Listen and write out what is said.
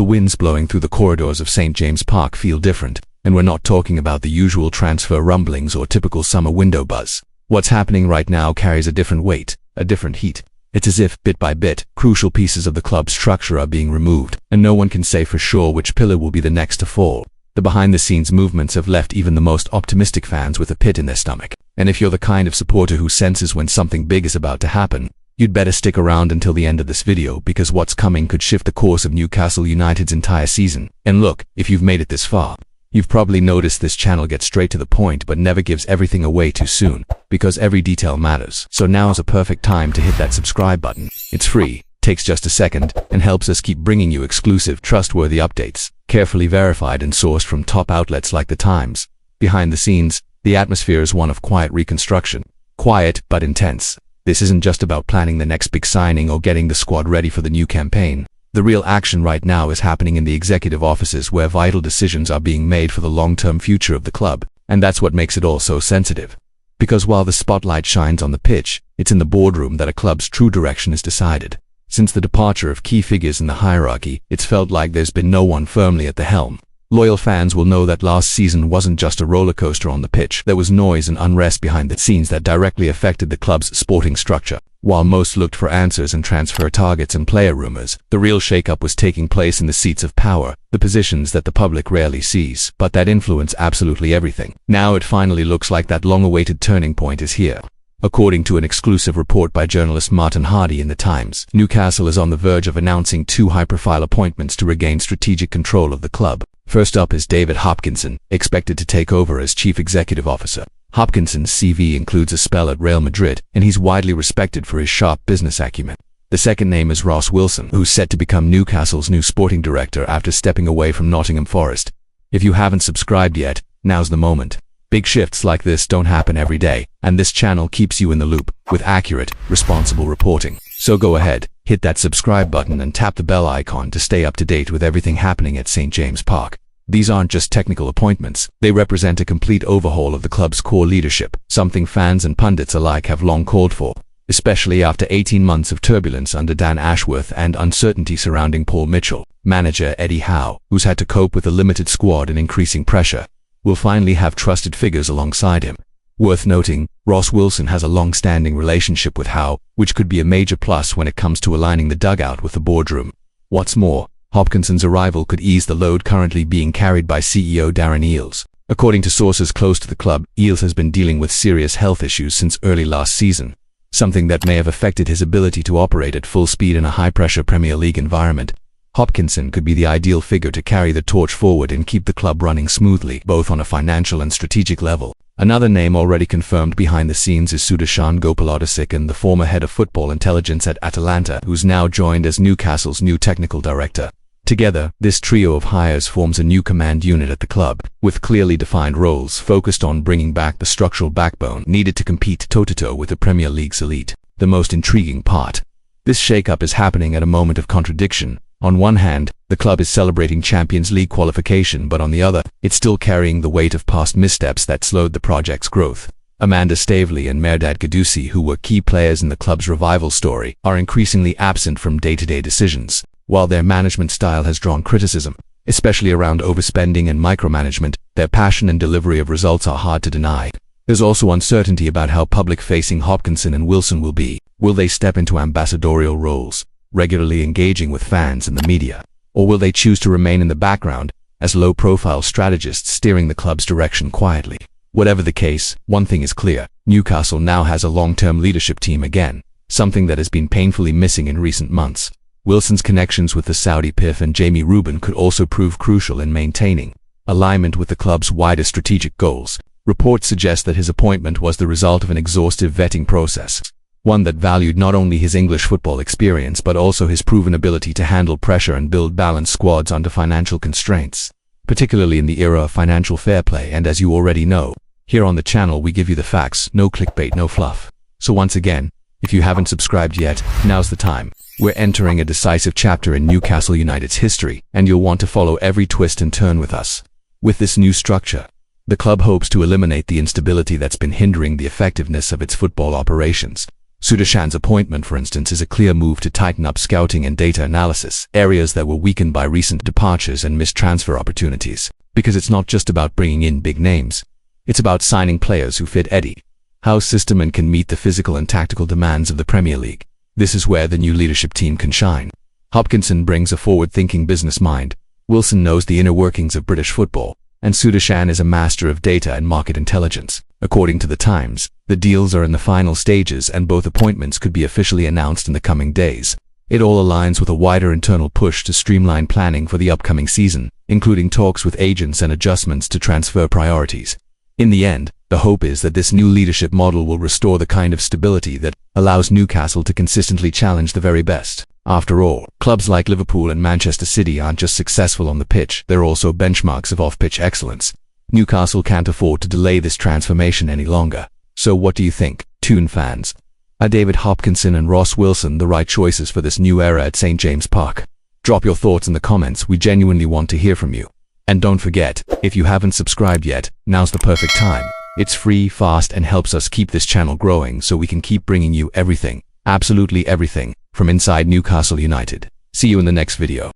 The winds blowing through the corridors of St. James Park feel different, and we're not talking about the usual transfer rumblings or typical summer window buzz. What's happening right now carries a different weight, a different heat. It's as if, bit by bit, crucial pieces of the club's structure are being removed, and no one can say for sure which pillar will be the next to fall. The behind-the-scenes movements have left even the most optimistic fans with a pit in their stomach. And if you're the kind of supporter who senses when something big is about to happen, you'd better stick around until the end of this video, because what's coming could shift the course of Newcastle United's entire season. And look, if you've made it this far, you've probably noticed this channel gets straight to the point but never gives everything away too soon, because every detail matters. So now is a perfect time to hit that subscribe button. It's free, takes just a second, and helps us keep bringing you exclusive, trustworthy updates, carefully verified and sourced from top outlets like The Times. Behind the scenes, the atmosphere is one of quiet reconstruction. Quiet but intense. This isn't just about planning the next big signing or getting the squad ready for the new campaign. The real action right now is happening in the executive offices, where vital decisions are being made for the long-term future of the club. And that's what makes it all so sensitive. Because while the spotlight shines on the pitch, it's in the boardroom that a club's true direction is decided. Since the departure of key figures in the hierarchy, it's felt like there's been no one firmly at the helm. Loyal fans will know that last season wasn't just a roller coaster on the pitch. There was noise and unrest behind the scenes that directly affected the club's sporting structure. While most looked for answers in transfer targets and player rumors, the real shakeup was taking place in the seats of power, the positions that the public rarely sees, but that influence absolutely everything. Now it finally looks like that long-awaited turning point is here. According to an exclusive report by journalist Martin Hardy in The Times, Newcastle is on the verge of announcing two high-profile appointments to regain strategic control of the club. First up is David Hopkinson, expected to take over as Chief Executive Officer. Hopkinson's CV includes a spell at Real Madrid, and he's widely respected for his sharp business acumen. The second name is Ross Wilson, who's set to become Newcastle's new sporting director after stepping away from Nottingham Forest. If you haven't subscribed yet, now's the moment. Big shifts like this don't happen every day, and this channel keeps you in the loop with accurate, responsible reporting. So go ahead, hit that subscribe button and tap the bell icon to stay up to date with everything happening at St. James Park. These aren't just technical appointments, they represent a complete overhaul of the club's core leadership, something fans and pundits alike have long called for, especially after 18 months of turbulence under Dan Ashworth and uncertainty surrounding Paul Mitchell. Manager Eddie Howe, who's had to cope with a limited squad and increasing pressure, will finally have trusted figures alongside him. Worth noting, Ross Wilson has a long-standing relationship with Howe, which could be a major plus when it comes to aligning the dugout with the boardroom. What's more, Hopkinson's arrival could ease the load currently being carried by CEO Darren Eales. According to sources close to the club, Eales has been dealing with serious health issues since early last season, something that may have affected his ability to operate at full speed in a high-pressure Premier League environment. Hopkinson could be the ideal figure to carry the torch forward and keep the club running smoothly, both on a financial and strategic level. Another name already confirmed behind the scenes is Sudarshan Gopalodesikan, the former head of football intelligence at Atalanta, who's now joined as Newcastle's new technical director. Together, this trio of hires forms a new command unit at the club, with clearly defined roles focused on bringing back the structural backbone needed to compete toe-to-toe with the Premier League's elite. The most intriguing part: this shakeup is happening at a moment of contradiction. On one hand, the club is celebrating Champions League qualification, but on the other, it's still carrying the weight of past missteps that slowed the project's growth. Amanda Staveley and Mehrdad Guddusi, who were key players in the club's revival story, are increasingly absent from day-to-day decisions. While their management style has drawn criticism, especially around overspending and micromanagement, their passion and delivery of results are hard to deny. There's also uncertainty about how public-facing Hopkinson and Wilson will be. Will they step into ambassadorial roles, regularly engaging with fans and the media? Or will they choose to remain in the background as low-profile strategists steering the club's direction quietly? Whatever the case, one thing is clear: Newcastle now has a long-term leadership team again, something that has been painfully missing in recent months. Wilson's connections with the Saudi PIF and Jamie Rubin could also prove crucial in maintaining alignment with the club's wider strategic goals. Reports suggest that his appointment was the result of an exhaustive vetting process, one that valued not only his English football experience but also his proven ability to handle pressure and build balanced squads under financial constraints, particularly in the era of financial fair play. And as you already know, here on the channel we give you the facts, no clickbait, no fluff. So once again, if you haven't subscribed yet, now's the time. We're entering a decisive chapter in Newcastle United's history, and you'll want to follow every twist and turn with us. With this new structure, the club hopes to eliminate the instability that's been hindering the effectiveness of its football operations. Sudashan's appointment, for instance, is a clear move to tighten up scouting and data analysis, areas that were weakened by recent departures and missed transfer opportunities. Because it's not just about bringing in big names. It's about signing players who fit Eddie Howe's system and can meet the physical and tactical demands of the Premier League. This is where the new leadership team can shine. Hopkinson brings a forward-thinking business mind, Wilson knows the inner workings of British football, and Sudashan is a master of data and market intelligence. According to the Times, the deals are in the final stages and both appointments could be officially announced in the coming days. It all aligns with a wider internal push to streamline planning for the upcoming season, including talks with agents and adjustments to transfer priorities. In the end, the hope is that this new leadership model will restore the kind of stability that allows Newcastle to consistently challenge the very best. After all, clubs like Liverpool and Manchester City aren't just successful on the pitch, they're also benchmarks of off-pitch excellence. Newcastle can't afford to delay this transformation any longer. So what do you think, Toon fans? Are David Hopkinson and Ross Wilson the right choices for this new era at St. James Park? Drop your thoughts in the comments, we genuinely want to hear from you. And don't forget, if you haven't subscribed yet, now's the perfect time. It's free, fast, and helps us keep this channel growing so we can keep bringing you everything, absolutely everything, from inside Newcastle United. See you in the next video.